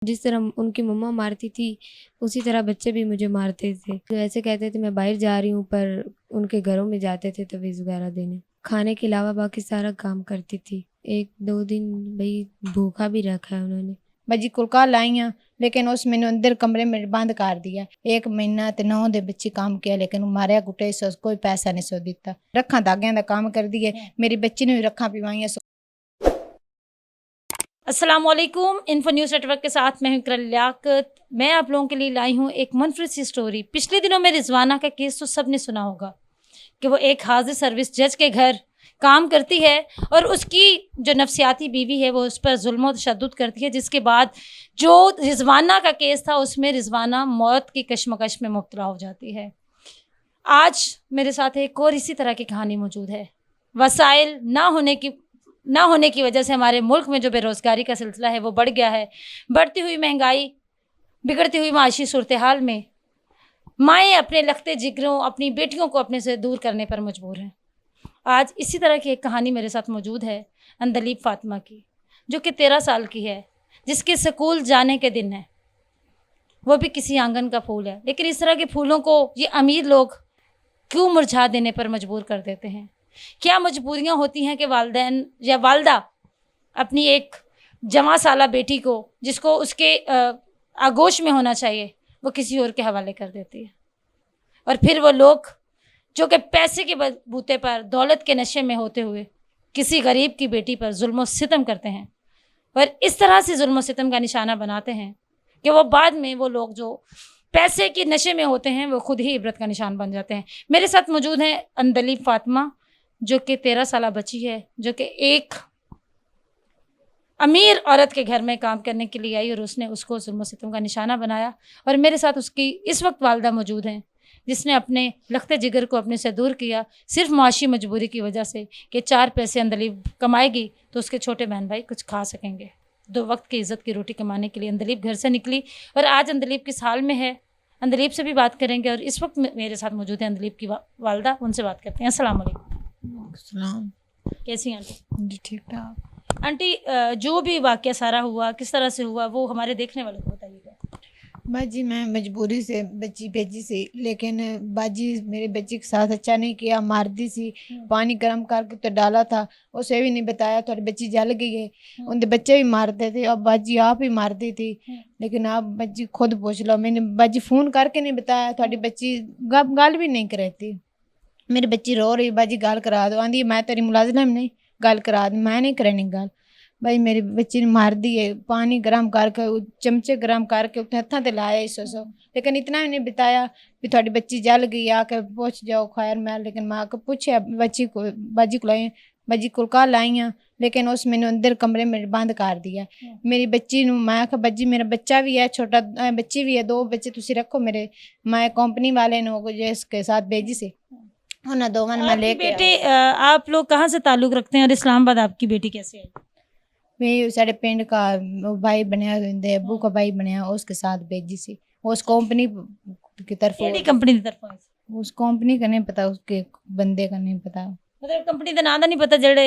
जिस तरह उनकी मम्मा मारती थी उसी तरह बच्चे भी मुझे मारते थे। तो ऐसे कहते थे मैं बाहर जा रही हूँ, पर उनके घरों में जाते थे तवीज़ वगैरह देने। खाने के अलावा बाकी सारा काम करती थी। 1-2 दिन भाई भूखा भी रखा है उन्होंने। बजी कुलका लाइया लेकिन उस मैंने अंदर कमरे में बंद कर दिया। 1 महीना ते 9 दे बच्ची काम किया लेकिन मारिया कुटे सो कोई पैसा नहीं सो दिता। रखा धागियां दा काम कर दिए, मेरी बच्ची ने भी रखा पिवाइया। अस्सलाम वालेकुम। इन्फो न्यूज़ नेटवर्क के साथ मैं हूं इकरा लियाकत। मैं आप लोगों के लिए लाई हूं एक मुनफरिद सी स्टोरी। पिछले दिनों में रिजवाना का केस तो सबने सुना होगा कि वो एक हाजिर सर्विस जज के घर काम करती है और उसकी जो नफसियाती बीवी है वो उस पर जुल्म और तशद्दुद करती है, जिसके बाद जो रिजवाना का केस था उसमें रिजवाना मौत की कशमकश में मुब्तला हो जाती है। आज मेरे साथ एक और इसी तरह की कहानी मौजूद है। वसाइल ना होने की वजह से हमारे मुल्क में जो बेरोज़गारी का सिलसिला है वो बढ़ गया है। बढ़ती हुई महंगाई, बिगड़ती हुई माशी सूरत हाल में माएँ अपने लखते जिगरों, अपनी बेटियों को अपने से दूर करने पर मजबूर हैं। आज इसी तरह की एक कहानी मेरे साथ मौजूद है अंदलीब फ़ातिमा की, जो कि 13 साल की है, जिसके स्कूल जाने के दिन है। वो भी किसी आंगन का फूल है, लेकिन इस तरह के फूलों को ये अमीर लोग क्यों मुरझा देने पर मजबूर कर देते हैं? क्या मजबूरियां होती हैं कि वालिदैन या वालदा अपनी एक जवां साला बेटी को, जिसको उसके आगोश में होना चाहिए, वो किसी और के हवाले कर देती है। और फिर वो लोग जो कि पैसे के बूते पर, दौलत के नशे में होते हुए किसी गरीब की बेटी पर जुल्म सितम करते हैं और इस तरह से जुल्म सितम का निशाना बनाते हैं कि वो बाद में वो लोग जो पैसे के नशे में होते हैं वो खुद ही इबरत का निशान बन जाते हैं। मेरे साथ मौजूद हैं अंदलीब फ़ातिमा, जो कि 13 साला बच्ची है, जो कि एक अमीर औरत के घर में काम करने के लिए आई और उसने उसको जुल्म सितम का निशाना बनाया। और मेरे साथ उसकी इस वक्त वालदा मौजूद हैं, जिसने अपने लखते जिगर को अपने से दूर किया सिर्फ माशी मजबूरी की वजह से कि 4 पैसे अंदलीब कमाएगी तो उसके छोटे बहन भाई कुछ खा सकेंगे। 2 वक्त की इज़्ज़त की रोटी कमाने के लिए अंदलीब घर से निकली और आज अंदलीब किस हाल में है, अंदलीब से भी बात करेंगे। और इस वक्त मेरे साथ मौजूद है अंदलीब की वालदा, उनसे बात करते हैं। अस्सलाम वालेकुम। सलाम कैसी हैं आंटी? जी ठीक ठाक। आंटी, जो भी वाक़या सारा हुआ किस तरह से हुआ वो हमारे देखने वालों को बताइएगा। बाजी मैं मजबूरी से बच्ची भेजी सी, लेकिन बाजी मेरे बच्ची के साथ अच्छा नहीं किया, मार दी सी। पानी गर्म करके तो डाला था, उसे भी नहीं बताया थोड़ी बच्ची जल गई है। उनके बच्चे भी मारते थे और बाजी आप ही मारती थी, लेकिन आप बच्ची खुद पूछ लो। मैंने बाजी फ़ोन करके नहीं बताया, थोड़ी बच्ची गल भी नहीं करती। मेरी बच्ची रो रही, बाजी गल करा दो, आंधी मैं तेरी मुलाजिम नहीं, गल करा दो। मैं नहीं करनी गल। भाई मेरी बच्ची ने मार दी है। पानी गर्म करके चमचे गर्म करके हत्था ते लाया सो, लेकिन इतना भी नहीं बताया भी थोड़ी बच्ची जल गई, आके पूछ जाओ खैर मैं। लेकिन मैं आके पूछे बच्ची को, बाजी को लाई, बाजी कुलका लाइया लेकिन उस मैंने अंदर कमरे में बंद कर दिया। मेरी बच्ची नूं मैं आखा बच्ची मेरा बच्चा भी है, छोटा बच्ची भी है, 2 बच्चे तुसी रखो मेरे। मैं कंपनी वाले ने जिसके साथ भेजी से उन्हें 2 मैं लेके बेटे, आप लोग कहाँ से ताल्लुक़ रखते हैं और इस्लामाबाद आपकी बेटी कैसे आई? मैं साढ़े पिंड का भाई बनया, अबू का भाई बनया, उसके साथ भेजी सी। उस कंपनी की तरफ, कंपनी की तरफ उस कंपनी का नहीं पता, उसके बंदे का नहीं पता। मतलब कंपनी का नाम नहीं पता जेड़े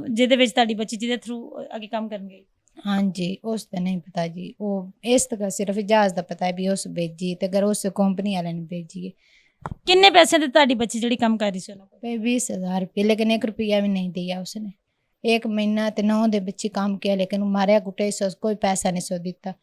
जिहदे विच तुहाडी बच्ची जिहदे थ्रू आगे काम करन गई? हाँ जी, उस तो नहीं पता जी। वो इस तक सिर्फ जहाज का पता है भी उस भेजी, तो अगर उस कंपनी वाले ने भेजी है। किन्ने पैसे दे तुहाडी बच्ची जेड़ी काम कर रही सी उन्हां कोल? 20,000 रुपये, लेकिन 1 रुपया भी नहीं दिया उसने। 1 महीना ते 9 दे बच्ची काम किया लेकिन मारिया कुटे सो कोई पैसा नहीं सो दिता।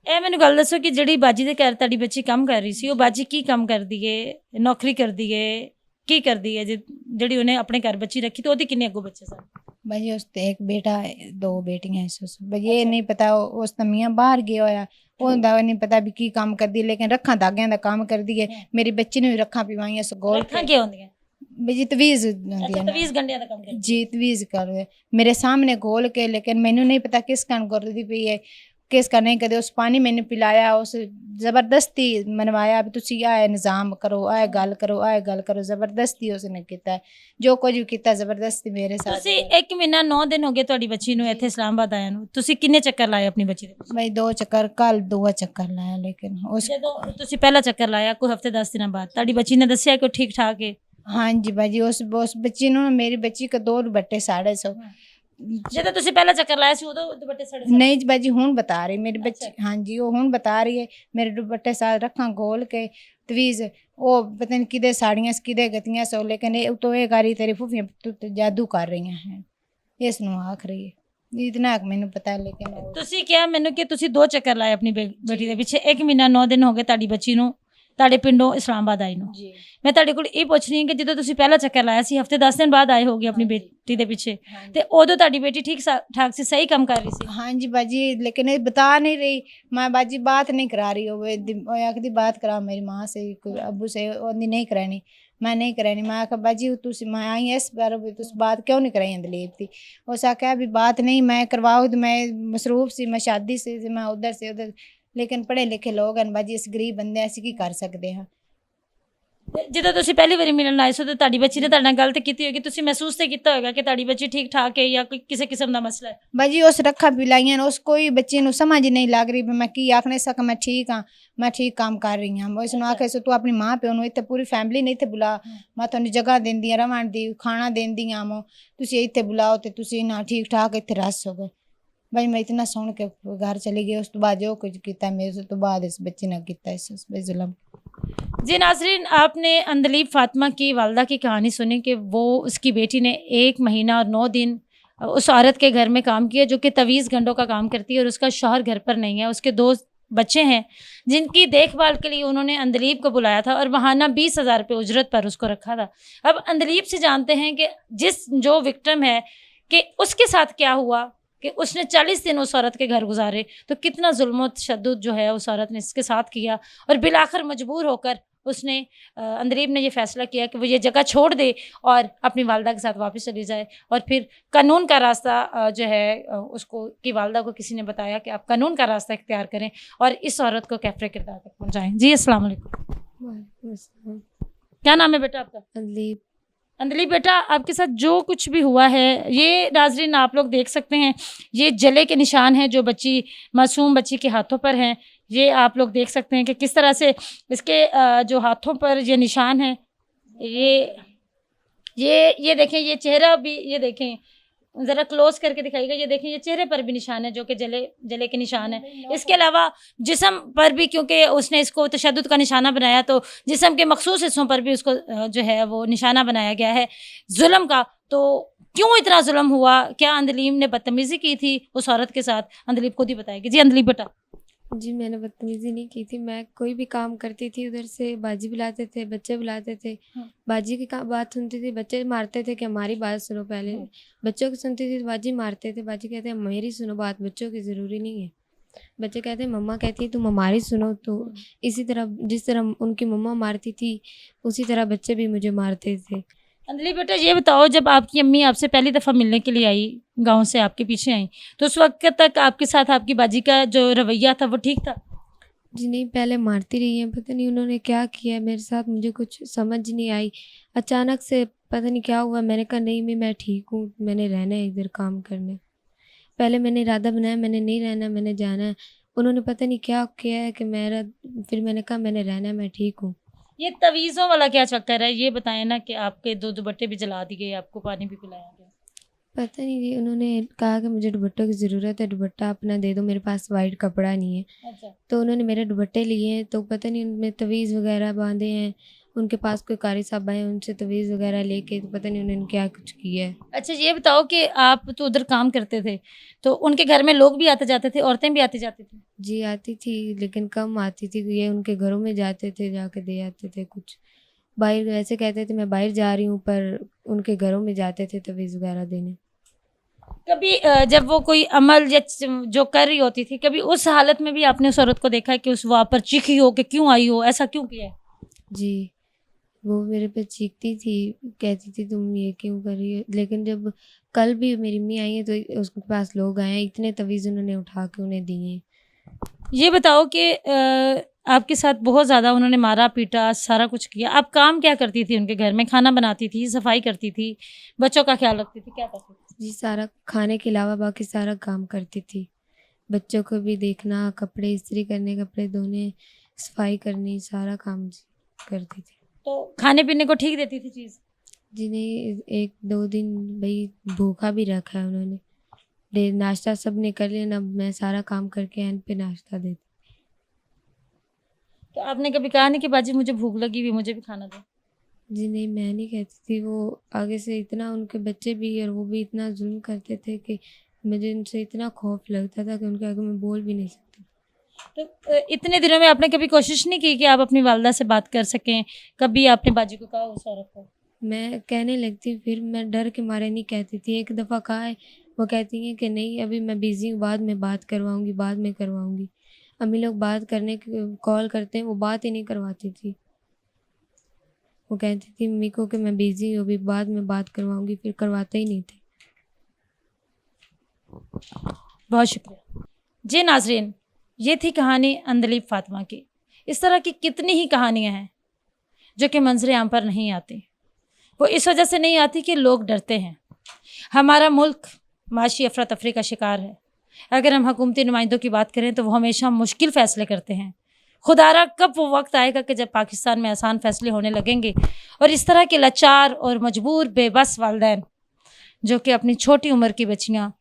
ਇਹ ਮੈਨੂੰ ਗੱਲ ਦੱਸੋ ਕਿ ਜਿਹੜੀ ਬਾਜੀ ਦੇ ਘਰ ਤੁਹਾਡੀ ਬੱਚੀ ਕੰਮ ਕਰ ਰਹੀ ਸੀ, ਉਹ ਬਾਜੀ ਕੀ ਕੰਮ ਕਰਦੀ ਏ? ਨੌਕਰੀ ਕਰਦੀ ਏ? ਕੀ ਕਰਦੀ ਏ ਜਿਹੜੀ ਉਹਨੇ ਆਪਣੇ ਘਰ ਬੱਚੀ ਰੱਖੀ? ਤੇ ਉਹਦੇ ਕਿੰਨੇ ਅੱਗੋਂ ਬੱਚੇ ਸਨ? भाई उसते 1 बेटा 2 बेटियां है। भाई ये नहीं पता उस मियाँ बाहर गया होया, ਉਹਦਾ नहीं पता भी की काम कर दी, लेकिन रखा धागियां दा काम कर दी है। मेरी बच्ची ने भी रखा पिवाइया सगोल ਰੱਖਾਂ ਕੀ ਹੁੰਦੀਆਂ? जी तवीज़ ਤਵੀਜ਼ ਗੰਢਿਆਂ ਦਾ ਕੰਮ ਕਰਦੀ? जी तवीज़ कर मेरे सामने घोल के, लेकिन मैनू नहीं पता किस कान करती पई है किस का नहीं करती। उस पानी मैंने पिलाया, उस जबरदस्ती मनवाया भी तुसी आए निज़ाम करो, आए गल करो, आए गल करो। जबरदस्ती उसने किया, जो कुछ भी किया जबरदस्ती मेरे साथ। ਤੁਸੀਂ 1 ਮਹੀਨਾ 9 ਦਿਨ ਹੋ ਗਏ ਤੁਹਾਡੀ ਬੱਚੀ ਨੂੰ ਇੱਥੇ ਇਸਲਾਮਾਬਾਦ ਆਇਆ ਨੂੰ, ਤੁਸੀਂ ਕਿੰਨੇ ਚੱਕਰ ਲਾਏ ਆਪਣੀ ਬੱਚੀ ਦੇ? भाई 2 चक्कर, कल 2 चक्कर लाया, लेकिन उस ਜਦੋਂ ਤੁਸੀਂ ਪਹਿਲਾ ਚੱਕਰ ਲਾਇਆ ਕੋਈ ਹਫਤੇ 10 ਦਿਨਾਂ ਬਾਅਦ ਤੁਹਾਡੀ ਬੱਚੀ ਨੇ ਦੱਸਿਆ ਕਿ ਉਹ ਠੀਕ ਠਾਕ ਹੈ? हाँ जी भाजी, उस बच्ची ने, मेरी बच्ची का 2 दुपट्टे 150 ਜਦੋਂ ਤੁਸੀਂ ਪਹਿਲਾ ਚੱਕਰ ਲਾਇਆ ਸੀ ਉਦੋਂ ਦੁਪੱਟੇ ਸੜੇ ਸਨ? ਨਹੀਂ ਜੀ ਬਾਜੀ ਹੁਣ ਬਤਾ ਰਹੀ ਮੇਰੀ ਬੱਚੀ, ਅੱਛਾ। ਹਾਂਜੀ ਉਹ ਹੁਣ ਬਤਾ ਰਹੀ ਹੈ ਮੇਰੇ ਦੁਪੱਟੇ ਸਾथ रखा गोल के तवीज वो पता नहीं किदे साड़ियां किदे गतियां सो लेकिन ये तो ये गारी तेरी फूफियां तू तो जादू कर रही हैं इस नु आख रही है इतना मैंने पता लेकिन वो- ਤੁਸੀਂ ਕਿਹਾ ਮੈਨੂੰ ਕਿ ਤੁਸੀਂ 2 ਚੱਕਰ ਲਾਏ ਆਪਣੀ ਬੇਟੀ ਦੇ ਪਿੱਛੇ, 1 ਮਹੀਨਾ 9 ਦਿਨ ਹੋ ਗਏ ਤੁਹਾਡੀ ਬੱਚੀ ਨੂੰ ਤੁਹਾਡੇ ਪਿੰਡੋਂ ਇਸਲਾਮਾਬਾਦ ਆਈ ਨੂੰ। जी ਮੈਂ ਤੁਹਾਡੇ ਕੋਲ ਇਹ ਪੁੱਛ ਰਹੀ ਹਾਂ ਕਿ ਜਦੋਂ ਤੁਸੀਂ ਪਹਿਲਾ ਚੱਕਰ ਲਾਇਆ ਸੀ ਹਫਤੇ 10 ਦਿਨ ਬਾਅਦ ਆਏ ਹੋਗੇ ਆਪਣੀ ਬੇਟੀ ਦੇ ਪਿੱਛੇ, हाँ ਤੇ ਉਦੋਂ ਤੁਹਾਡੀ ਬੇਟੀ ਠੀਕ ਠਾਕ ਸੀ, ਸਹੀ ਕੰਮ ਕਰ ਰਹੀ ਸੀ? हाँ जी बाजी लेकिन ये बता नहीं रही मैं बाजी बात नहीं करा रही वो आखदी बात करा मेरी माँ से कोई अब्बू से ओंदी नहीं करानी मैं नहीं करानी मैं आखा बाजी तुसी मैं आई इस बार भी तुस बात क्यों नहीं कराई दलीप थी उस आख्या भी बात नहीं मैं करवाओ तो मैं मसरूफ सी मैं शादी से मैं उधर से उधर लेकिन पढ़े लिखे लोग हैं बाजी इस गरीब बंदे ऐसे की कर सकते हैं ਤੇ ਜਦੋਂ ਤੁਸੀਂ ਪਹਿਲੀ ਵਾਰੀ ਮਿਲਣ ਆਏ ਸੀ ਤਾਂ ਤੁਹਾਡੀ ਬੱਚੀ ਨੇ ਤੁਹਾਡੇ ਨਾਲ ਗੱਲ ਤੇ ਕੀਤੀ ਹੋਗੀ, ਤੁਸੀਂ ਮਹਿਸੂਸ ਤੇ ਕੀਤਾ ਹੋਗਾ ਕਿ ਤੁਹਾਡੀ ਬੱਚੀ ਠੀਕ ਠਾਕ ਹੈ ਜਾਂ ਕੋਈ ਕਿਸੇ ਕਿਸਮ ਦਾ ਮਸਲਾ ਹੈ? ਬਾਜੀ ਉਸ ਰੱਖਾ ਪਿਲਾਈਆਂ ਉਸ ਕੋਈ ਬੱਚੇ ਨੂੰ ਸਮਝ ਹੀ ਨਹੀਂ ਲੱਗ ਰਹੀ ਵੀ ਮੈਂ ਕੀ ਆਖ ਨਹੀਂ ਸਕਾਂ ਮੈਂ ਠੀਕ ਹਾਂ ਮੈਂ ਠੀਕ ਕੰਮ ਕਰ ਰਹੀ ਹਾਂ ਉਸ ਨੂੰ ਆਖੇ ਸੋ ਤੂੰ ਆਪਣੀ ਮਾਂ ਪਿਓ ਨੂੰ ਇੱਥੇ ਪੂਰੀ ਫੈਮਿਲੀ ਨੇ ਇੱਥੇ ਬੁਲਾ ਮੈਂ ਤੁਹਾਨੂੰ ਜਗ੍ਹਾ ਦਿੰਦੀ ਹਾਂ ਰਹਿਣ ਦੀ ਖਾਣਾ ਦਿੰਦੀ ਹਾਂ ਮੋ ਤੁਸੀਂ ਇੱਥੇ ਬੁਲਾਓ ਤੇ ਤੁਸੀਂ ਨਾ ਠੀਕ ਠਾਕ ਇੱਥੇ ਰਹਿ ਸਕੋ ਬਾਈ ਮੈਂ ਇਤਨਾ ਸੁਣ ਕੇ ਘਰ ਚਲੀ ਗਈ ਉਸ ਤੋਂ ਬਾਅਦ ਜੋ ਕੁਝ ਕੀਤਾ ਮੇਰੇ ਤੋਂ ਬਾਅਦ ਇਸ ਬੱਚੇ ਨੇ ਕੀਤਾ ਇਸ ਜ਼ੁਲਮ। जी नाजरीन, आपने अंदलीब फातिमा की वालदा की कहानी सुनी कि वो उसकी बेटी ने 1 महीना और 9 दिन उस औरत के घर में काम किया जो कि तवीज़ घंटों का काम करती है और उसका शौहर घर पर नहीं है। उसके 2 बच्चे हैं जिनकी देखभाल के लिए उन्होंने अंदलीब को बुलाया था और महाना 20,000 रुपये उजरत पर उसको रखा था। अब अंदलीब से जानते हैं कि जो विक्टिम है कि उसके साथ क्या हुआ कि उसने 40 दिन उस औरत के घर गुजारे, तो कितना जुल्म व तशद्दुद जो है उस औरत ने इसके साथ किया और बिलाखिर मजबूर होकर उसने अंदलीब ने ये फ़ैसला किया कि वो ये जगह छोड़ दे और अपनी वालदा के साथ वापस चली जाए और फिर कानून का रास्ता जो है उसको की वालदा को किसी ने बताया कि आप कानून का रास्ता इख्तियार करें और इस औरत को कैफ़रे किरदार तक पहुँचाएँ। जी अस्सलाम वालेकुम। वालेकुम अस्सलाम। क्या नाम है बेटा आपका? अंदलीब। अंदलीब बेटा, आपके साथ जो कुछ भी हुआ है ये नाजरीन आप लोग देख सकते हैं, ये जले के निशान हैं जो बच्ची मासूम बच्ची के हाथों पर हैं। ये आप लोग देख सकते हैं कि किस तरह से इसके जो हाथों पर ये निशान हैं, ये देखें, ये चेहरा भी ये देखें, ज़रा क्लोज करके दिखाइएगा, ये देखें ये चेहरे पर भी निशान है जो कि जले के निशान है। इसके अलावा जिस्म पर भी, क्योंकि उसने इसको तशद्दुद का निशाना बनाया तो जिस्म के मखसूस हिस्सों पर भी उसको जो है वो निशाना बनाया गया है जुल्म का। तो क्यों इतना जुल्म हुआ? क्या अंदलीब ने बदतमीज़ी की थी उस औरत के साथ? अंदलीब खुद ही बताएगी। जी अंदलीब बेटा। जी मैंने बदतमीज़ी नहीं की थी, मैं कोई भी काम करती थी उधर से बाजी बुलाते थे, बच्चे बुलाते थे। बाजी की बात सुनती थी, बच्चे मारते थे कि हमारी बात सुनो पहले। बच्चों की सुनती थी तो बाजी मारते थे, बाजी कहते हैं मेरी सुनो बात, बच्चों की ज़रूरी नहीं है। बच्चे कहते हैं मम्मा कहती है तुम हमारी सुनो। तो इसी तरह जिस तरह उनकी मम्मा मारती थी उसी तरह बच्चे भी मुझे मारते थे। अंदलीब बेटा ये बताओ, जब आपकी अम्मी आपसे पहली दफ़ा मिलने के लिए आई, गांव से आपके पीछे आई, तो उस वक्त तक आपके साथ आपकी बाजी का जो रवैया था वो ठीक था? जी नहीं, पहले मारती रही हैं, पता नहीं उन्होंने क्या किया मेरे साथ, मुझे कुछ समझ नहीं आई। अचानक से पता नहीं क्या हुआ, मैंने कहा नहीं मैं ठीक हूँ, मैंने रहना है इधर काम करने। पहले मैंने इरादा बनाया मैंने नहीं रहना, मैंने जाना है। उन्होंने पता नहीं क्या किया है कि फिर मैंने कहा मैंने रहना है, मैं ठीक हूँ। ये तवीज़ों वाला क्या चक्कर है, ये बताएं ना कि आपके 2 दुपट्टे भी जला दिए, आपको पानी भी पिलाया गया? पता नहीं जी, उन्होंने कहा कि मुझे दुपट्टों की ज़रूरत है, दुपट्टा अपना दे दो, मेरे पास वाइट कपड़ा नहीं है। अच्छा। तो उन्होंने मेरे दुपट्टे लिए हैं, तो पता नहीं उनमें तवीज़ वगैरह बांधे हैं, उनके पास कोई कारी साहब आए उनसे तवीज़ वगैरह लेके, तो पता नहीं उन्होंने क्या कुछ किया है। अच्छा ये बताओ कि आप तो उधर काम करते थे, तो उनके घर में लोग भी आते जाते थे, औरतें भी आती जाती थी? जी आती थी लेकिन कम आती थी, ये उनके घरों में जाते थे, जाके दे आते थे कुछ। बाहर ऐसे कहते थे मैं बाहर जा रही हूँ, पर उनके घरों में जाते थे तवीज़ वगैरह देने। कभी जब वो कोई अमल या जो कर रही होती थी, कभी उस हालत में भी आपने उस औरत को देखा है कि उस वहाँ पर चीखी हो कि क्यों आई हो, ऐसा क्यों किया है? जी वो मेरे पे चीखती थी, कहती थी तुम ये क्यों कर रही हो। लेकिन जब कल भी मेरी अम्मी आई है तो उसके पास लोग आए हैं, इतने तवीज़ उन्होंने उठा के उन्हें दिए हैं। ये बताओ कि आपके साथ बहुत ज़्यादा उन्होंने मारा पीटा सारा कुछ किया, आप काम क्या करती थी उनके घर में? खाना बनाती थी, सफाई करती थी, बच्चों का ख्याल रखती थी, क्या करती थी? जी सारा खाने के अलावा बाकी सारा काम करती थी, बच्चों को भी देखना, कपड़े इस्त्री करने, कपड़े धोने, सफाई करनी, सारा काम करती थी। तो खाने पीने को ठीक देती थी चीज़? जी नहीं, 1-2 दिन भाई भूखा भी रखा है उन्होंने। नाश्ता सब ने कर लिया ना, मैं सारा काम करके एंड पे नाश्ता देती। तो आपने कभी कहा नहीं कि बाजी मुझे भूख लगी हुई, मुझे भी खाना दो? जी नहीं, मैं नहीं कहती थी। वो आगे से इतना, उनके बच्चे भी और वो भी इतना जुल्म करते थे कि मुझे उनसे इतना खौफ लगता था कि उनके आगे मैं बोल भी नहीं सकती। तो इतने दिनों में आपने कभी कोशिश नहीं की कि आप अपनी वालदा से बात कर सकें? कभी आपने बाजी को कहा उस औरत को? मैं कहने लगती, फिर मैं डर के मारे नहीं कहती थी। एक दफ़ा कहा है, वो कहती हैं कि नहीं अभी मैं बिज़ी हूँ, बाद में बात करवाऊँगी, बाद में करवाऊँगी। अम्मी लोग बात करने की कॉल करते हैं, वो बात ही नहीं करवाती थी। वो कहती थी मम्मी को कि मैं बिज़ी हूँ, अभी बाद में बात करवाऊँगी, फिर करवाते ही नहीं थे। बहुत शुक्रिया। जी नाज़रीन, ये थी कहानी अंदलीब फ़ातिमा की। इस तरह की कितनी ही कहानियाँ हैं जो कि मंज़र आम पर नहीं आती। वो इस वजह से नहीं आती कि लोग डरते हैं। हमारा मुल्क माशी अफरा तफरी का शिकार है। अगर हम हुकूमती नुमाइंदों की बात करें तो वो हमेशा मुश्किल फ़ैसले करते हैं। खुदारा कब वो वक्त आएगा कि जब पाकिस्तान में आसान फ़ैसले होने लगेंगे और इस तरह के लाचार और मजबूर बेबस वालिदैन जो कि अपनी छोटी उम्र की बच्चियाँ,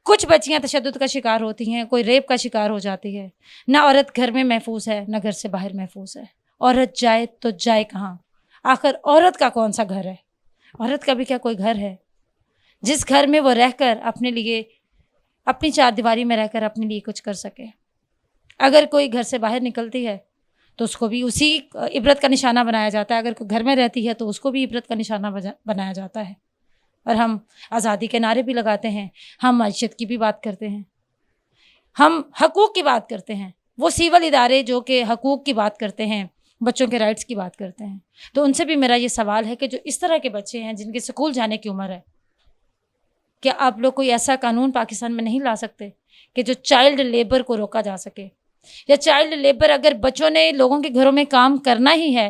कुछ बच्चियाँ तशद्दुद का शिकार होती हैं, कोई रेप का शिकार हो जाती है। ना औरत घर में महफूज है, ना घर से बाहर महफूज है। औरत जाए तो जाए कहाँ? आखिर औरत का कौन सा घर है? औरत का भी क्या कोई घर है जिस घर में वो रहकर अपने लिए, अपनी चारदीवारी में रहकर अपने लिए कुछ कर सके? अगर कोई घर से बाहर निकलती है तो उसको भी उसी इबरत का निशाना बनाया जाता है। अगर कोई घर में रहती है तो उसको भी इबरत का निशाना बनाया जाता है। और हम आज़ादी के नारे भी लगाते हैं, हम मईशत की भी बात करते हैं, हम हकूक़ की बात करते हैं। वो सिविल इदारे जो कि हकूक़ की बात करते हैं, बच्चों के राइट्स की बात करते हैं। तो उनसे भी मेरा ये सवाल है कि जो इस तरह के बच्चे हैं जिनके स्कूल जाने की उम्र है, क्या आप लोग कोई ऐसा कानून पाकिस्तान में नहीं ला सकते कि जो चाइल्ड लेबर को रोका जा सके? या चाइल्ड लेबर, अगर बच्चों ने लोगों के घरों में काम करना ही है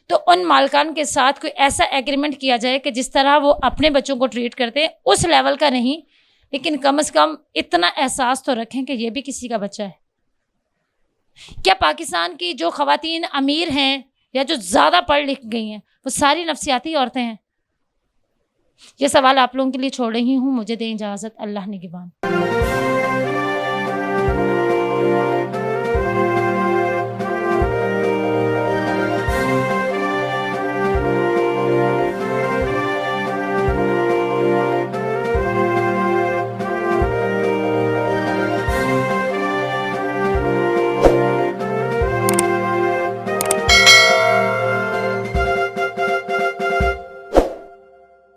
तो उन मालकान के साथ कोई ऐसा एग्रीमेंट किया जाए कि जिस तरह वो अपने बच्चों को ट्रीट करते हैं उस लेवल का नहीं, लेकिन कम से कम इतना एहसास तो रखें कि ये भी किसी का बच्चा है। क्या पाकिस्तान की जो ख़वातीन अमीर हैं या जो ज़्यादा पढ़ लिख गई हैं वो सारी नफसियाती औरतें हैं? ये सवाल आप लोगों के लिए छोड़ रही हूँ। मुझे दें इजाज़त। अल्लाह निगहबान।